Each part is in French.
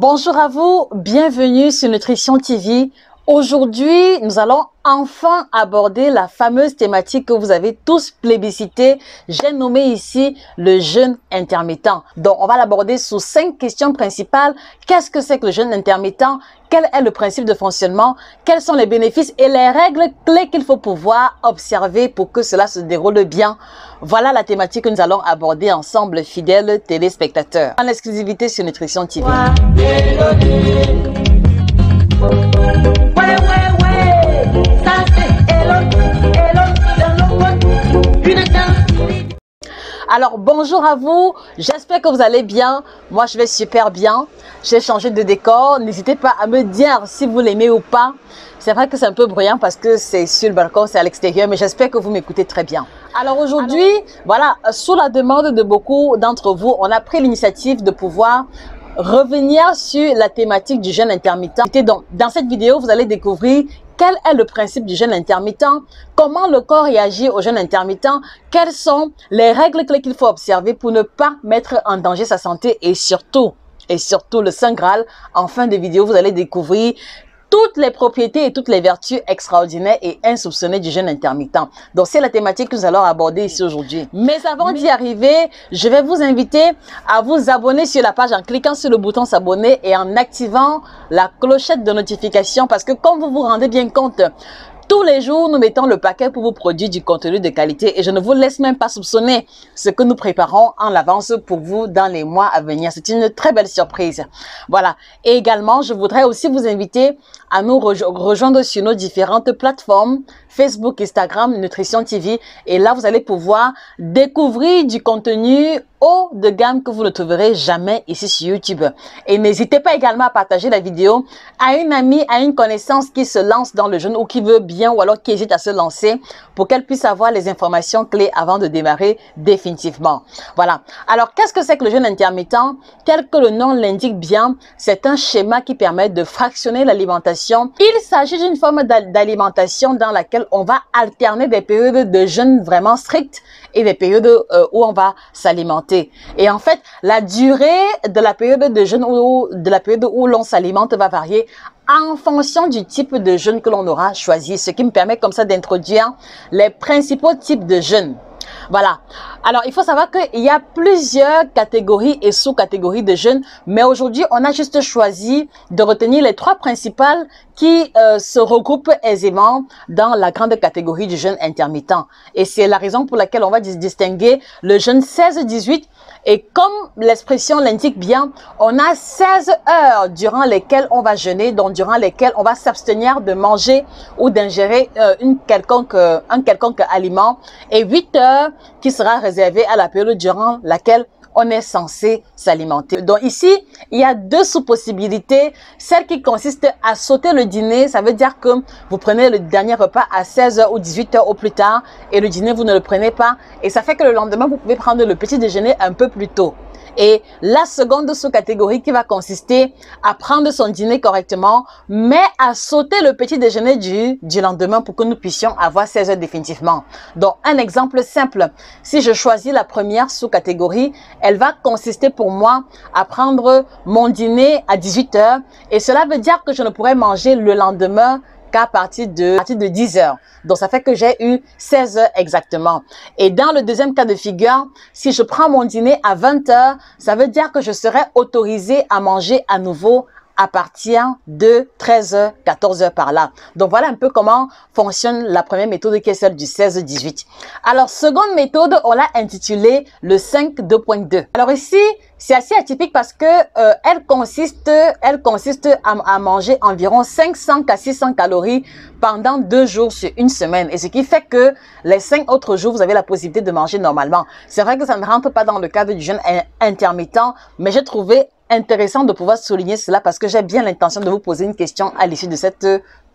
Bonjour à vous, bienvenue sur Nutrition TV. Aujourd'hui, nous allons enfin aborder la fameuse thématique que vous avez tous plébiscitée. J'ai nommé ici le jeûne intermittent. Donc, on va l'aborder sous 5 questions principales. Qu'est-ce que c'est que le jeûne intermittent? Quel est le principe de fonctionnement? Quels sont les bénéfices et les règles clés qu'il faut pouvoir observer pour que cela se déroule bien? Voilà la thématique que nous allons aborder ensemble, fidèles téléspectateurs. En exclusivité sur Nutrition TV. Alors, bonjour à vous, j'espère que vous allez bien. Moi, je vais super bien. J'ai changé de décor. N'hésitez pas à me dire si vous l'aimez ou pas. C'est vrai que c'est un peu bruyant parce que c'est sur le balcon, c'est à l'extérieur, mais j'espère que vous m'écoutez très bien. Alors aujourd'hui, voilà, sous la demande de beaucoup d'entre vous, on a pris l'initiative de pouvoir revenir sur la thématique du jeûne intermittent. Donc, dans cette vidéo, vous allez découvrir quel est le principe du jeûne intermittent, comment le corps réagit au jeûne intermittent, quelles sont les règles clés qu'il faut observer pour ne pas mettre en danger sa santé et surtout le Saint Graal. En fin de vidéo, vous allez découvrir toutes les propriétés et toutes les vertus extraordinaires et insoupçonnées du jeûne intermittent. Donc, c'est la thématique que nous allons aborder ici aujourd'hui. Mais avant d'y arriver, je vais vous inviter à vous abonner sur la page en cliquant sur le bouton s'abonner et en activant la clochette de notification parce que comme vous vous rendez bien compte, tous les jours, nous mettons le paquet pour vous produire du contenu de qualité et je ne vous laisse même pas soupçonner ce que nous préparons en avance pour vous dans les mois à venir. C'est une très belle surprise. Voilà. Et également, je voudrais aussi vous inviter à nous rejoindre sur nos différentes plateformes, Facebook, Instagram, Nutrition TV. Et là, vous allez pouvoir découvrir du contenu haut de gamme que vous ne trouverez jamais ici sur YouTube. Et n'hésitez pas également à partager la vidéo à une amie, à une connaissance qui se lance dans le jeûne ou qui veut bien ou alors qui hésite à se lancer pour qu'elle puisse avoir les informations clés avant de démarrer définitivement. Voilà. Alors, qu'est-ce que c'est que le jeûne intermittent? Tel que le nom l'indique bien, c'est un schéma qui permet de fractionner l'alimentation. Il s'agit d'une forme d'alimentation dans laquelle on va alterner des périodes de jeûne vraiment strictes et des périodes où on va s'alimenter. Et en fait, la durée de la période de jeûne ou de la période où l'on s'alimente va varier en fonction du type de jeûne que l'on aura choisi, ce qui me permet comme ça d'introduire les principaux types de jeûne. Voilà. Alors, il faut savoir qu'il y a plusieurs catégories et sous-catégories de jeûne, mais aujourd'hui, on a juste choisi de retenir les 3 principales qui se regroupent aisément dans la grande catégorie du jeûne intermittent. Et c'est la raison pour laquelle on va distinguer le jeûne 16-18. Et comme l'expression l'indique bien, on a 16 heures durant lesquelles on va jeûner, donc durant lesquelles on va s'abstenir de manger ou d'ingérer un quelconque aliment, et 8 heures qui sera réservée à la période durant laquelle on est censé s'alimenter. Donc ici, il y a 2 sous-possibilités. Celle qui consiste à sauter le dîner, ça veut dire que vous prenez le dernier repas à 16h ou 18h au plus tard et le dîner, vous ne le prenez pas. Et ça fait que le lendemain, vous pouvez prendre le petit déjeuner un peu plus tôt. Et la seconde sous-catégorie qui va consister à prendre son dîner correctement, mais à sauter le petit déjeuner du lendemain pour que nous puissions avoir 16 heures définitivement. Donc, un exemple simple. Si je choisis la première sous-catégorie, elle va consister pour moi à prendre mon dîner à 18 heures. Et cela veut dire que je ne pourrai manger le lendemain qu'à partir de 10 heures. Donc, ça fait que j'ai eu 16 heures exactement. Et dans le deuxième cas de figure, si je prends mon dîner à 20 heures, ça veut dire que je serai autorisée à manger à nouveau à partir de 13 heures, 14 heures par là. Donc, voilà un peu comment fonctionne la première méthode qui est celle du 16-18. Alors, seconde méthode, on l'a intitulée le 5-2.2. Alors ici, c'est assez atypique parce que elle consiste à manger environ 500 à 600 calories pendant 2 jours sur une semaine. Et ce qui fait que les 5 autres jours, vous avez la possibilité de manger normalement. C'est vrai que ça ne rentre pas dans le cadre du jeûne intermittent, mais j'ai trouvé intéressant de pouvoir souligner cela parce que j'ai bien l'intention de vous poser une question à l'issue de cette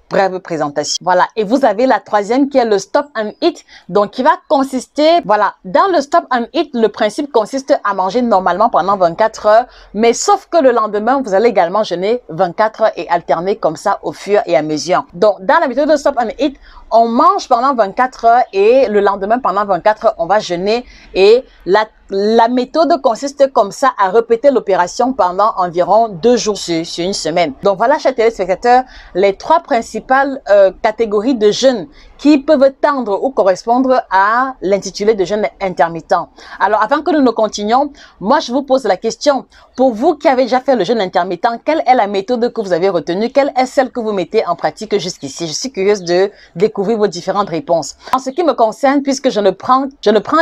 brève présentation. Voilà. Et vous avez la troisième qui est le stop and eat. Donc, qui va consister, voilà, dans le stop and eat, le principe consiste à manger normalement pendant 24 heures. Mais sauf que le lendemain, vous allez également jeûner 24 heures et alterner comme ça au fur et à mesure. Donc, dans la méthode de stop and eat, on mange pendant 24 heures et le lendemain, pendant 24 heures, on va jeûner. Et la La méthode consiste comme ça à répéter l'opération pendant environ 2 jours sur une semaine. Donc voilà, chers téléspectateurs, les 3 principales catégories de jeûnes qui peuvent tendre ou correspondre à l'intitulé de jeûne intermittent. Alors avant que nous ne continuions, moi je vous pose la question, pour vous qui avez déjà fait le jeûne intermittent, quelle est la méthode que vous avez retenue? Quelle est celle que vous mettez en pratique jusqu'ici? Je suis curieuse de découvrir vos différentes réponses. En ce qui me concerne, puisque je ne prends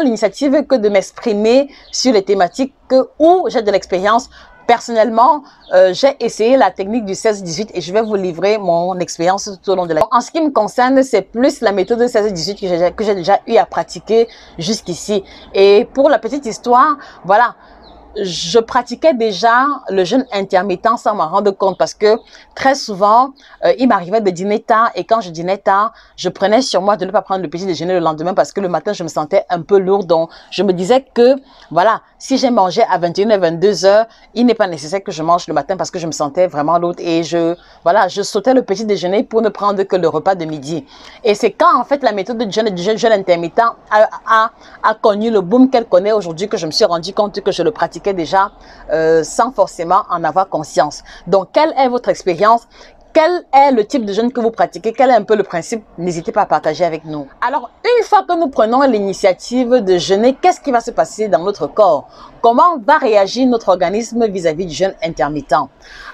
l'initiative que de m'exprimer sur les thématiques où j'ai de l'expérience, personnellement, j'ai essayé la technique du 16-18 et je vais vous livrer mon expérience tout au long de la... En ce qui me concerne, c'est plus la méthode 16-18 que j'ai déjà eu à pratiquer jusqu'ici. Et pour la petite histoire, voilà, je pratiquais déjà le jeûne intermittent sans m'en rendre compte parce que très souvent, il m'arrivait de dîner tard et quand je dînais tard, je prenais sur moi de ne pas prendre le petit déjeuner le lendemain parce que le matin, je me sentais un peu lourd. Donc, je me disais que, voilà, si j'ai mangé à 21 h 22 h, il n'est pas nécessaire que je mange le matin parce que je me sentais vraiment lourde et je sautais le petit déjeuner pour ne prendre que le repas de midi. Et c'est quand, en fait, la méthode de jeûne intermittent a connu le boom qu'elle connaît aujourd'hui que je me suis rendu compte que je le pratiquais déjà sans forcément en avoir conscience. Donc, quelle est votre expérience? Quel est le type de jeûne que vous pratiquez? Quel est un peu le principe? N'hésitez pas à partager avec nous. Alors, une fois que nous prenons l'initiative de jeûner, qu'est-ce qui va se passer dans notre corps? Comment va réagir notre organisme vis-à-vis du jeûne intermittent?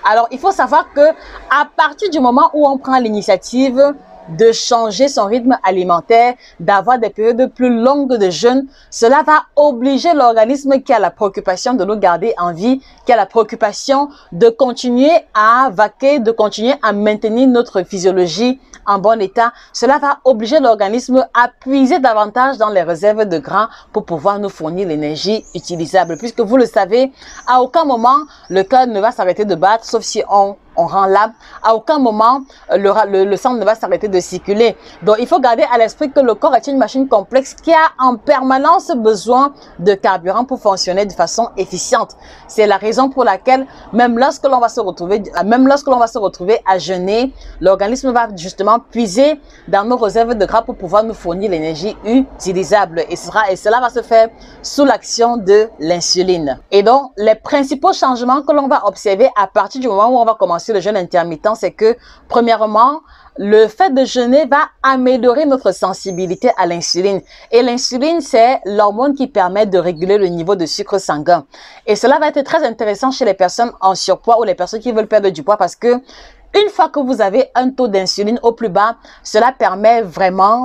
Alors, il faut savoir que à partir du moment où on prend l'initiative de changer son rythme alimentaire, d'avoir des périodes plus longues de jeûne, cela va obliger l'organisme qui a la préoccupation de nous garder en vie, qui a la préoccupation de continuer à vaquer, de continuer à maintenir notre physiologie en bon état. Cela va obliger l'organisme à puiser davantage dans les réserves de gras pour pouvoir nous fournir l'énergie utilisable. Puisque vous le savez, à aucun moment, le cœur ne va s'arrêter de battre, sauf si on rend l'âme. À aucun moment, le sang ne va s'arrêter de circuler. Donc, il faut garder à l'esprit que le corps est une machine complexe qui a en permanence besoin de carburant pour fonctionner de façon efficiente. C'est la raison pour laquelle, même lorsque l'on va se retrouver à jeûner, l'organisme va justement puiser dans nos réserves de gras pour pouvoir nous fournir l'énergie utilisable. Et cela va se faire sous l'action de l'insuline. Et donc, les principaux changements que l'on va observer à partir du moment où on va commencer le jeûne intermittent, c'est que, premièrement, le fait de jeûner va améliorer notre sensibilité à l'insuline. Et l'insuline, c'est l'hormone qui permet de réguler le niveau de sucre sanguin. Et cela va être très intéressant chez les personnes en surpoids ou les personnes qui veulent perdre du poids parce que une fois que vous avez un taux d'insuline au plus bas, cela permet vraiment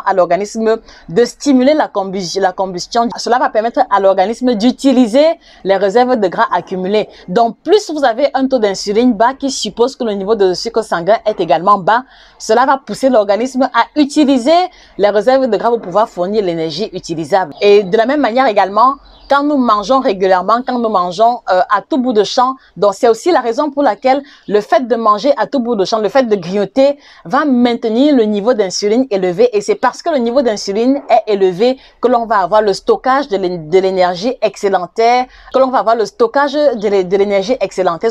à l'organisme de stimuler la combustion. Cela va permettre à l'organisme d'utiliser les réserves de gras accumulées. Donc, plus vous avez un taux d'insuline bas qui suppose que le niveau de sucre sanguin est également bas, cela va pousser l'organisme à utiliser les réserves de gras pour pouvoir fournir l'énergie utilisable. Et de la même manière également, quand nous mangeons régulièrement, quand nous mangeons à tout bout de champ, donc c'est aussi la raison pour laquelle le fait de manger à tout bout de champ, le fait de grignoter va maintenir le niveau d'insuline élevé et c'est parce que le niveau d'insuline est élevé que l'on va avoir le stockage de l'énergie excédentaire,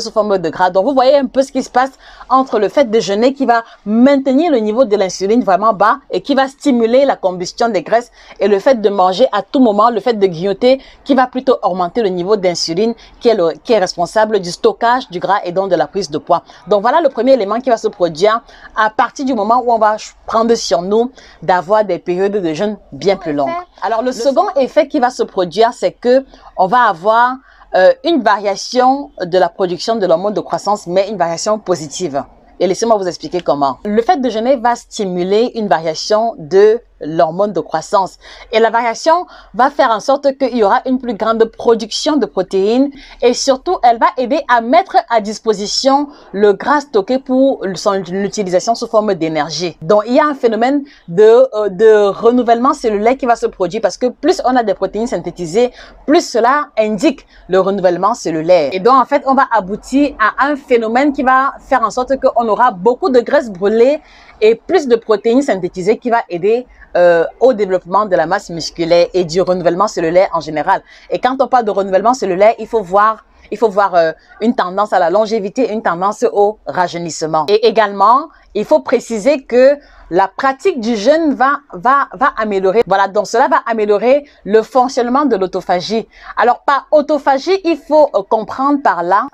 sous forme de gras. Donc vous voyez un peu ce qui se passe entre le fait de jeûner qui va maintenir le niveau de l'insuline vraiment bas et qui va stimuler la combustion des graisses et le fait de manger à tout moment, le fait de grignoter qui va plutôt augmenter le niveau d'insuline qui est responsable du stockage du gras et donc de la prise de poids. Donc voilà le premier élément qui va se produire à partir du moment où on va prendre sur nous d'avoir des périodes de jeûne bien plus longues. Alors le second effet qui va se produire, c'est que on va avoir une variation de la production de l'hormone de croissance, mais une variation positive. Et laissez-moi vous expliquer comment. Le fait de jeûner va stimuler une variation de l'hormone de croissance. Et la variation va faire en sorte qu'il y aura une plus grande production de protéines et surtout, elle va aider à mettre à disposition le gras stocké pour son utilisation sous forme d'énergie. Donc, il y a un phénomène de renouvellement cellulaire qui va se produire parce que plus on a des protéines synthétisées, plus cela indique le renouvellement cellulaire. Et donc, en fait, on va aboutir à un phénomène qui va faire en sorte qu'on aura beaucoup de graisse brûlée et plus de protéines synthétisées qui va aider au développement de la masse musculaire et du renouvellement cellulaire en général. Et quand on parle de renouvellement cellulaire, il faut voir une tendance à la longévité et une tendance au rajeunissement. Et également, il faut préciser que la pratique du jeûne va améliorer. Voilà, donc cela va améliorer le fonctionnement de l'autophagie. Alors, par autophagie, il faut comprendre par là.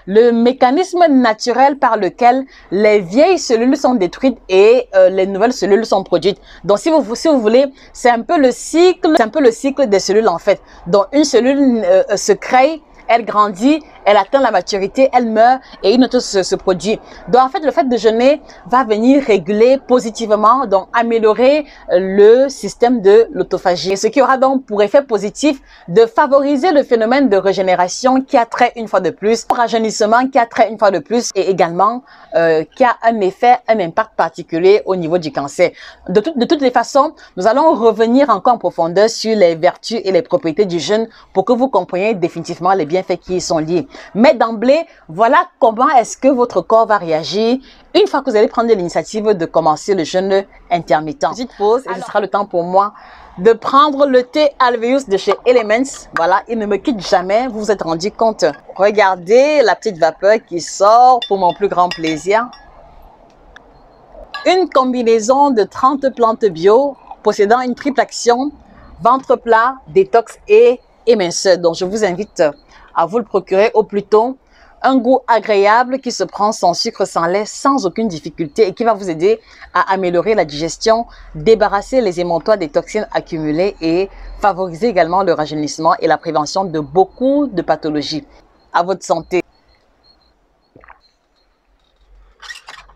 Le mécanisme naturel par lequel les vieilles cellules sont détruites et les nouvelles cellules sont produites. Donc, si vous voulez, c'est un peu le cycle des cellules en fait. Donc, une cellule se crée, elle grandit, elle atteint la maturité, elle meurt et une autre se produit. Donc en fait, le fait de jeûner va venir réguler positivement, donc améliorer le système de l'autophagie. Ce qui aura donc pour effet positif de favoriser le phénomène de régénération qui a trait une fois de plus, rajeunissement qui a trait une fois de plus et également qui a un impact particulier au niveau du cancer. De toutes les façons, nous allons revenir encore en profondeur sur les vertus et les propriétés du jeûne pour que vous compreniez définitivement les bienfaits qui y sont liés. Mais d'emblée, voilà comment est-ce que votre corps va réagir une fois que vous allez prendre l'initiative de commencer le jeûne intermittent. Petite pause et ce sera le temps pour moi de prendre le thé Alvéus de chez Elements. Voilà, il ne me quitte jamais. Vous vous êtes rendu compte. Regardez la petite vapeur qui sort pour mon plus grand plaisir. Une combinaison de 30 plantes bio possédant une triple action, ventre plat, détox et éminceur. Donc, je vous invite à vous le procurer au plus tôt. Un goût agréable qui se prend sans sucre, sans lait, sans aucune difficulté et qui va vous aider à améliorer la digestion, débarrasser les émonctoires des toxines accumulées et favoriser également le rajeunissement et la prévention de beaucoup de pathologies. À votre santé.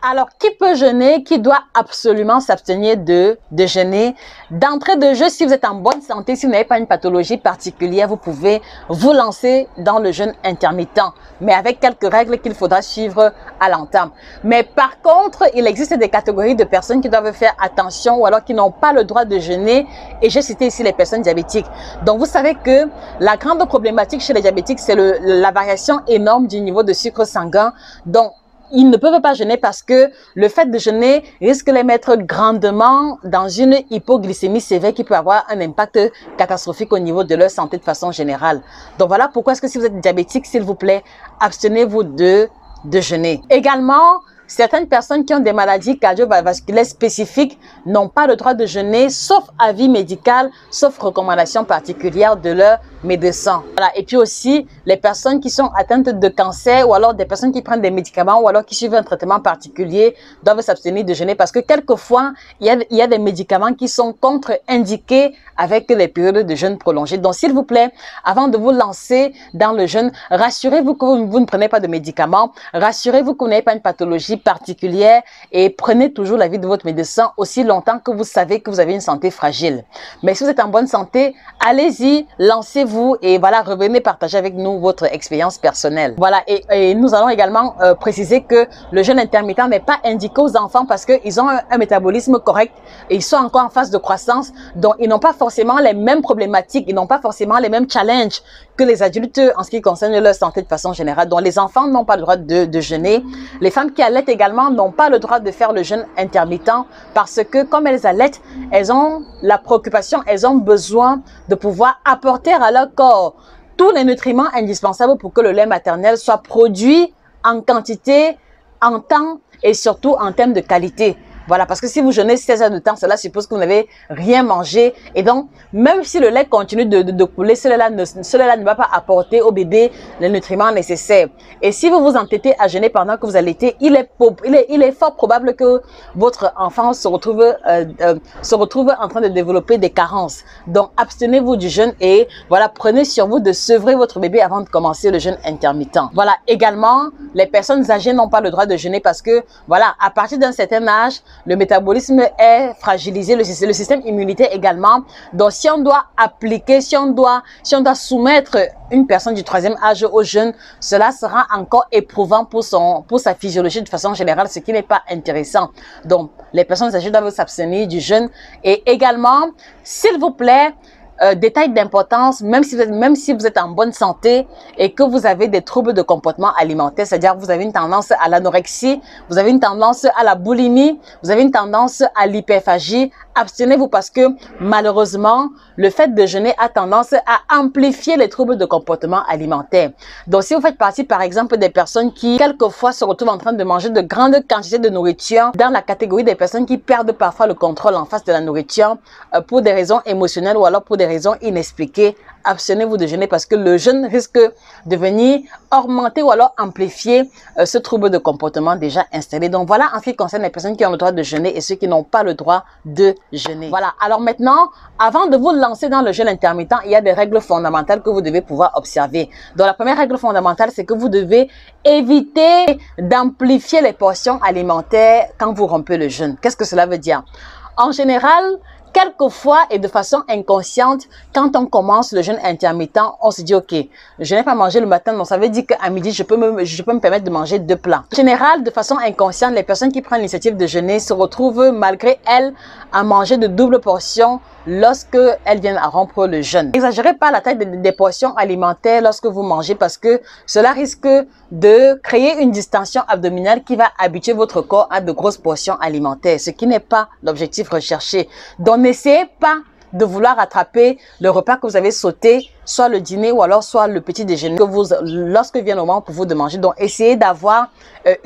Alors, qui peut jeûner? Qui doit absolument s'abstenir de jeûner? D'entrée de jeu, si vous êtes en bonne santé, si vous n'avez pas une pathologie particulière, vous pouvez vous lancer dans le jeûne intermittent, mais avec quelques règles qu'il faudra suivre à l'entame. Mais par contre, il existe des catégories de personnes qui doivent faire attention ou alors qui n'ont pas le droit de jeûner. Et j'ai cité ici les personnes diabétiques. Donc, vous savez que la grande problématique chez les diabétiques, c'est la variation énorme du niveau de sucre sanguin. Donc, ils ne peuvent pas jeûner parce que le fait de jeûner risque de les mettre grandement dans une hypoglycémie sévère qui peut avoir un impact catastrophique au niveau de leur santé de façon générale. Donc voilà pourquoi est-ce que si vous êtes diabétique, s'il vous plaît, abstenez-vous de jeûner. Également, certaines personnes qui ont des maladies cardiovasculaires spécifiques n'ont pas le droit de jeûner, sauf avis médical, sauf recommandation particulière de leur médecin. Voilà. Et puis aussi, les personnes qui sont atteintes de cancer ou alors des personnes qui prennent des médicaments ou alors qui suivent un traitement particulier doivent s'abstenir de jeûner parce que quelquefois, il y a des médicaments qui sont contre-indiqués avec les périodes de jeûne prolongées. Donc, s'il vous plaît, avant de vous lancer dans le jeûne, rassurez-vous que vous ne prenez pas de médicaments, rassurez-vous que vous n'avez pas une pathologie particulière et prenez toujours l'avis de votre médecin aussi longtemps que vous savez que vous avez une santé fragile. Mais si vous êtes en bonne santé, allez-y, lancez-vous et voilà, revenez partager avec nous votre expérience personnelle. Voilà, et nous allons également préciser que le jeûne intermittent n'est pas indiqué aux enfants parce qu'ils ont un métabolisme correct et ils sont encore en phase de croissance, donc ils n'ont pas forcément les mêmes problématiques, ils n'ont pas forcément les mêmes challenges que les adultes en ce qui concerne leur santé de façon générale. Donc les enfants n'ont pas le droit de jeûner. Les femmes qui allaitent également n'ont pas le droit de faire le jeûne intermittent parce que comme elles allaitent, elles ont la préoccupation, elles ont besoin de pouvoir apporter à leur corps tous les nutriments indispensables pour que le lait maternel soit produit en quantité, en temps et surtout en termes de qualité. Voilà, parce que si vous jeûnez 16 heures de temps, cela suppose que vous n'avez rien mangé. Et donc, même si le lait continue de couler, cela ne va pas apporter au bébé les nutriments nécessaires. Et si vous vous entêtez à jeûner pendant que vous allaitez, il est fort probable que votre enfant se retrouve en train de développer des carences. Donc, abstenez-vous du jeûne et voilà, prenez sur vous de sevrer votre bébé avant de commencer le jeûne intermittent. Voilà, également, les personnes âgées n'ont pas le droit de jeûner parce que, voilà, à partir d'un certain âge, le métabolisme est fragilisé, le système immunitaire également. Donc, si on doit appliquer, si on doit soumettre une personne du 3e âge au jeûne, cela sera encore éprouvant pour sa physiologie de façon générale, ce qui n'est pas intéressant. Donc, les personnes âgées doivent s'abstenir du jeûne. Et également, s'il vous plaît, détail d'importance, même si vous êtes en bonne santé et que vous avez des troubles de comportement alimentaire, c'est-à-dire que vous avez une tendance à l'anorexie, vous avez une tendance à la boulimie, vous avez une tendance à l'hyperphagie, abstenez-vous parce que malheureusement, le fait de jeûner a tendance à amplifier les troubles de comportement alimentaire. Donc, si vous faites partie, par exemple, des personnes qui, quelquefois, se retrouvent en train de manger de grandes quantités de nourriture, dans la catégorie des personnes qui perdent parfois le contrôle en face de la nourriture pour des raisons émotionnelles ou alors pour des raisons inexpliquées, abstenez-vous de jeûner parce que le jeûne risque de venir augmenter ou alors amplifier ce trouble de comportement déjà installé. Donc voilà en ce qui concerne les personnes qui ont le droit de jeûner et ceux qui n'ont pas le droit de jeûner. Voilà, alors maintenant, avant de vous lancer dans le jeûne intermittent, il y a des règles fondamentales que vous devez pouvoir observer. Donc la première règle fondamentale, c'est que vous devez éviter d'amplifier les portions alimentaires quand vous rompez le jeûne. Qu'est-ce que cela veut dire? En général, quelquefois et de façon inconsciente, quand on commence le jeûne intermittent, on se dit, OK, je n'ai pas mangé le matin, donc ça veut dire qu'à midi, je peux me permettre de manger 2 plats. En général, de façon inconsciente, les personnes qui prennent l'initiative de jeûner se retrouvent, malgré elles, à manger de doubles portions lorsque elles viennent à rompre le jeûne. N'exagérez pas la taille des portions alimentaires lorsque vous mangez parce que cela risque de créer une distension abdominale qui va habituer votre corps à de grosses portions alimentaires, ce qui n'est pas l'objectif recherché. Donc, n'essayez pas de vouloir rattraper le repas que vous avez sauté, soit le dîner ou alors soit le petit déjeuner lorsque vient le moment pour vous de manger. Donc, essayez d'avoir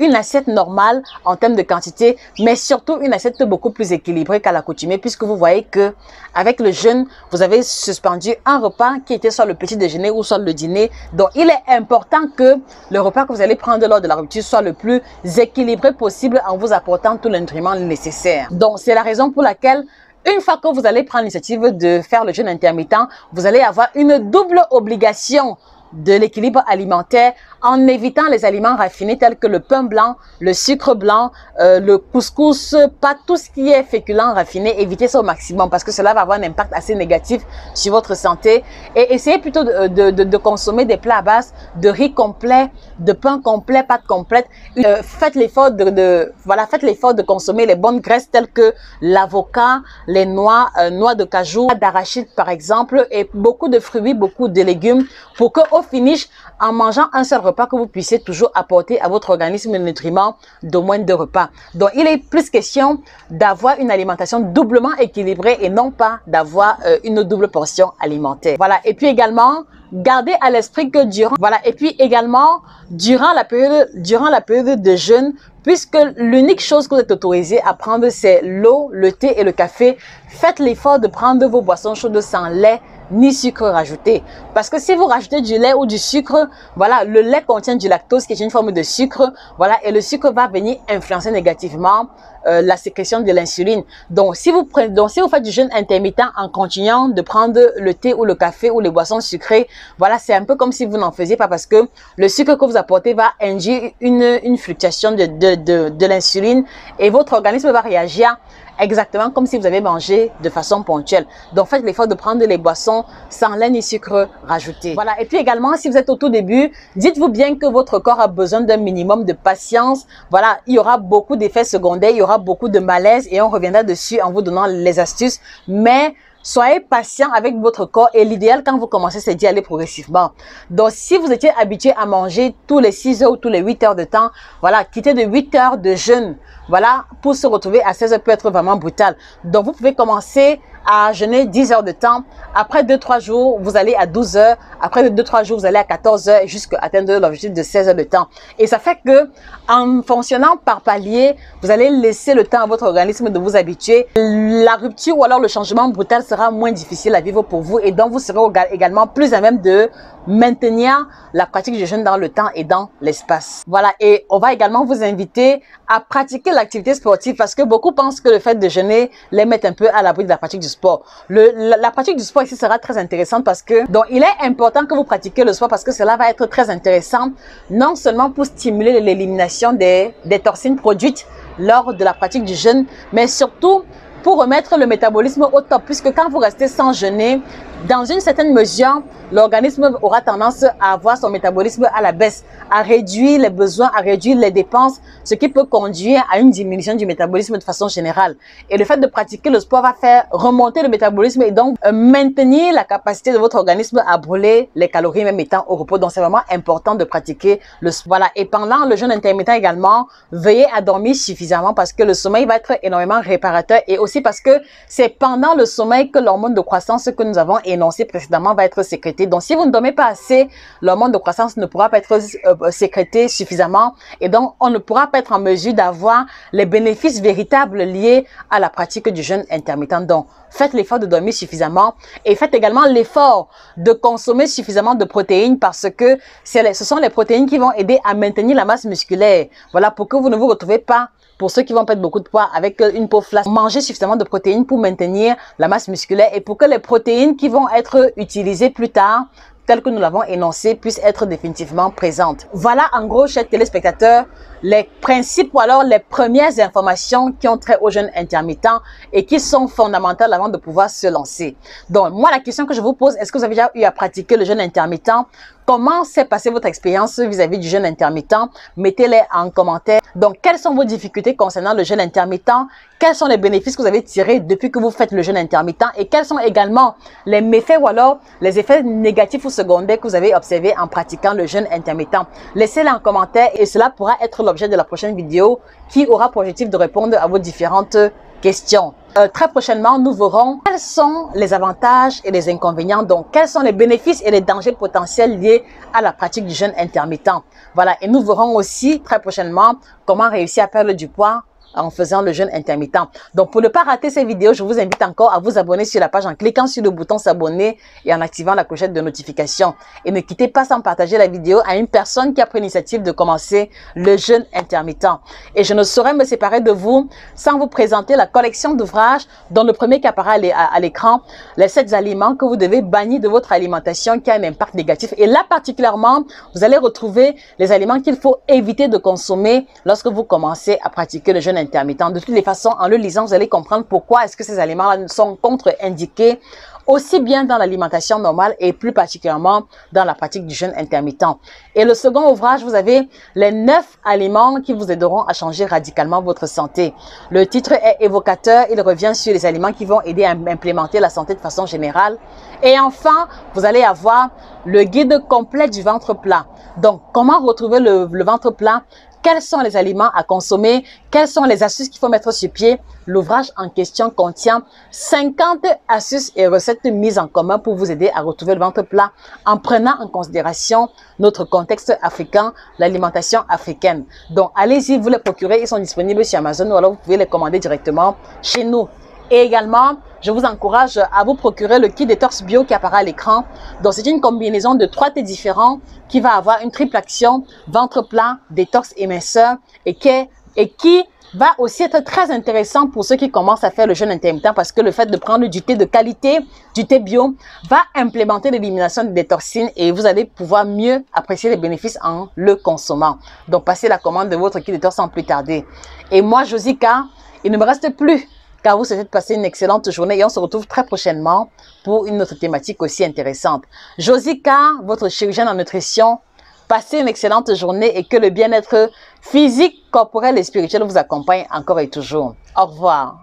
une assiette normale en termes de quantité, mais surtout une assiette beaucoup plus équilibrée qu'à l'accoutumée, puisque vous voyez que avec le jeûne, vous avez suspendu un repas qui était soit le petit déjeuner ou soit le dîner. Donc, il est important que le repas que vous allez prendre lors de la rupture soit le plus équilibré possible en vous apportant tous les nutriments nécessaires. Donc, c'est la raison pour laquelle une fois que vous allez prendre l'initiative de faire le jeûne intermittent, vous allez avoir une double obligation de l'équilibre alimentaire en évitant les aliments raffinés tels que le pain blanc, le sucre blanc, le couscous, pas tout ce qui est féculent raffiné. Évitez ça au maximum parce que cela va avoir un impact assez négatif sur votre santé. Et essayez plutôt de consommer des plats à base de riz complet, de pain complet, pâte complète. Faites l'effort faites l'effort de consommer les bonnes graisses telles que l'avocat, les noix, noix de cajou, d'arachide par exemple, et beaucoup de fruits, beaucoup de légumes pour que au finish, en mangeant un seul repas, que vous puissiez toujours apporter à votre organisme les nutriments d'au moins 2 repas. Donc, il est plus question d'avoir une alimentation doublement équilibrée et non pas d'avoir une double portion alimentaire. Voilà. Et puis également, gardez à l'esprit que durant la période de jeûne, puisque l'unique chose que vous êtes autorisé à prendre, c'est l'eau, le thé et le café, faites l'effort de prendre vos boissons chaudes sans lait ni sucre rajouté. Parce que si vous rajoutez du lait ou du sucre, voilà, le lait contient du lactose qui est une forme de sucre, voilà, et le sucre va venir influencer négativement la sécrétion de l'insuline. Donc, si vous faites du jeûne intermittent en continuant de prendre le thé ou le café ou les boissons sucrées, voilà, c'est un peu comme si vous n'en faisiez pas parce que le sucre que vous apportez va induire une fluctuation de l'insuline et votre organisme va réagir exactement comme si vous avez mangé de façon ponctuelle. Donc, faites l'effort de prendre les boissons sans lait ni sucre rajouté. Voilà. Et puis également, si vous êtes au tout début, dites-vous bien que votre corps a besoin d'un minimum de patience. Voilà, il y aura beaucoup d'effets secondaires, il y aura beaucoup de malaise et on reviendra dessus en vous donnant les astuces. Mais soyez patient avec votre corps et l'idéal quand vous commencez, c'est d'y aller progressivement. Donc, si vous étiez habitué à manger tous les 6 heures ou tous les 8 heures de temps, voilà, quitter de 8 heures de jeûne, voilà, pour se retrouver à 16 heures peut être vraiment brutal. Donc, vous pouvez commencer à jeûner 10 heures de temps. Après 2-3 jours, vous allez à 12 heures. Après 2-3 jours, vous allez à 14 heures jusqu'à atteindre l'objectif de 16 heures de temps. Et ça fait que, en fonctionnant par palier, vous allez laisser le temps à votre organisme de vous habituer. La rupture ou alors le changement brutal sera moins difficile à vivre pour vous et donc vous serez également plus à même de maintenir la pratique du jeûne dans le temps et dans l'espace. Voilà, et on va également vous inviter à pratiquer l'activité sportive parce que beaucoup pensent que le fait de jeûner les met un peu à l'abri de la pratique du sport. La pratique du sport ici sera très intéressante parce que, donc il est important que vous pratiquiez le sport parce que cela va être très intéressant, non seulement pour stimuler l'élimination des toxines produites lors de la pratique du jeûne, mais surtout pour remettre le métabolisme au top, puisque quand vous restez sans jeûner, dans une certaine mesure, l'organisme aura tendance à avoir son métabolisme à la baisse, à réduire les besoins, à réduire les dépenses, ce qui peut conduire à une diminution du métabolisme de façon générale. Et le fait de pratiquer le sport va faire remonter le métabolisme et donc maintenir la capacité de votre organisme à brûler les calories même étant au repos. Donc c'est vraiment important de pratiquer le sport. Voilà. Et pendant le jeûne intermittent également, veillez à dormir suffisamment parce que le sommeil va être énormément réparateur et aussi parce que c'est pendant le sommeil que l'hormone de croissance que nous avons énoncé précédemment va être sécrété. Donc, si vous ne dormez pas assez, l'hormone de croissance ne pourra pas être sécrété suffisamment et donc on ne pourra pas être en mesure d'avoir les bénéfices véritables liés à la pratique du jeûne intermittent. Donc, faites l'effort de dormir suffisamment et faites également l'effort de consommer suffisamment de protéines parce que ce sont les protéines qui vont aider à maintenir la masse musculaire. Voilà, pour que vous ne vous retrouvez pas, pour ceux qui vont perdre beaucoup de poids avec une peau flasque, mangez suffisamment de protéines pour maintenir la masse musculaire et pour que les protéines qui vont être utilisées plus tard, telles que nous l'avons énoncé, puissent être définitivement présentes. Voilà en gros, chers téléspectateurs, les principes ou alors les premières informations qui ont trait au jeûne intermittent et qui sont fondamentales avant de pouvoir se lancer. Donc, moi, la question que je vous pose, est-ce que vous avez déjà eu à pratiquer le jeûne intermittent? Comment s'est passée votre expérience vis-à-vis du jeûne intermittent? Mettez-les en commentaire. Donc, quelles sont vos difficultés concernant le jeûne intermittent? Quels sont les bénéfices que vous avez tirés depuis que vous faites le jeûne intermittent? Et quels sont également les méfaits ou alors les effets négatifs ou secondaires que vous avez observés en pratiquant le jeûne intermittent? Laissez-les en commentaire et cela pourra être l'objet de la prochaine vidéo qui aura pour objectif de répondre à vos différentes questions. Très prochainement, nous verrons quels sont les avantages et les inconvénients, donc quels sont les bénéfices et les dangers potentiels liés à la pratique du jeûne intermittent. Voilà, et nous verrons aussi très prochainement comment réussir à perdre du poids en faisant le jeûne intermittent. Donc, pour ne pas rater ces vidéos, je vous invite encore à vous abonner sur la page en cliquant sur le bouton s'abonner et en activant la clochette de notification. Et ne quittez pas sans partager la vidéo à une personne qui a pris l'initiative de commencer le jeûne intermittent. Et je ne saurais me séparer de vous sans vous présenter la collection d'ouvrages dont le premier qui apparaît à l'écran, les 7 aliments que vous devez bannir de votre alimentation qui a un impact négatif. Et là, particulièrement, vous allez retrouver les aliments qu'il faut éviter de consommer lorsque vous commencez à pratiquer le jeûne intermittent. De toutes les façons, en le lisant, vous allez comprendre pourquoi est-ce que ces aliments-là sont contre-indiqués aussi bien dans l'alimentation normale et plus particulièrement dans la pratique du jeûne intermittent. Et le second ouvrage, vous avez les 9 aliments qui vous aideront à changer radicalement votre santé. Le titre est évocateur, il revient sur les aliments qui vont aider à implémenter la santé de façon générale. Et enfin, vous allez avoir le guide complet du ventre plat. Donc, comment retrouver le ventre plat? Quels sont les aliments à consommer? Quelles sont les astuces qu'il faut mettre sur pied? L'ouvrage en question contient 50 astuces et recettes mises en commun pour vous aider à retrouver le ventre plat en prenant en considération notre contexte africain, l'alimentation africaine. Donc, allez-y, vous les procurez, ils sont disponibles sur Amazon ou alors vous pouvez les commander directement chez nous. Et également, je vous encourage à vous procurer le kit détox bio qui apparaît à l'écran. Donc, c'est une combinaison de 3 thés différents qui va avoir une triple action, ventre plat, détox et minceur et qui va aussi être très intéressant pour ceux qui commencent à faire le jeûne intermittent parce que le fait de prendre du thé de qualité, du thé bio, va implémenter l'élimination des toxines et vous allez pouvoir mieux apprécier les bénéfices en le consommant. Donc, passez la commande de votre kit détox sans plus tarder. Et moi, Josica, il ne me reste plus car vous souhaitez passer une excellente journée et on se retrouve très prochainement pour une autre thématique aussi intéressante. Josica, votre chirurgienne en nutrition, passez une excellente journée et que le bien-être physique, corporel et spirituel vous accompagne encore et toujours. Au revoir.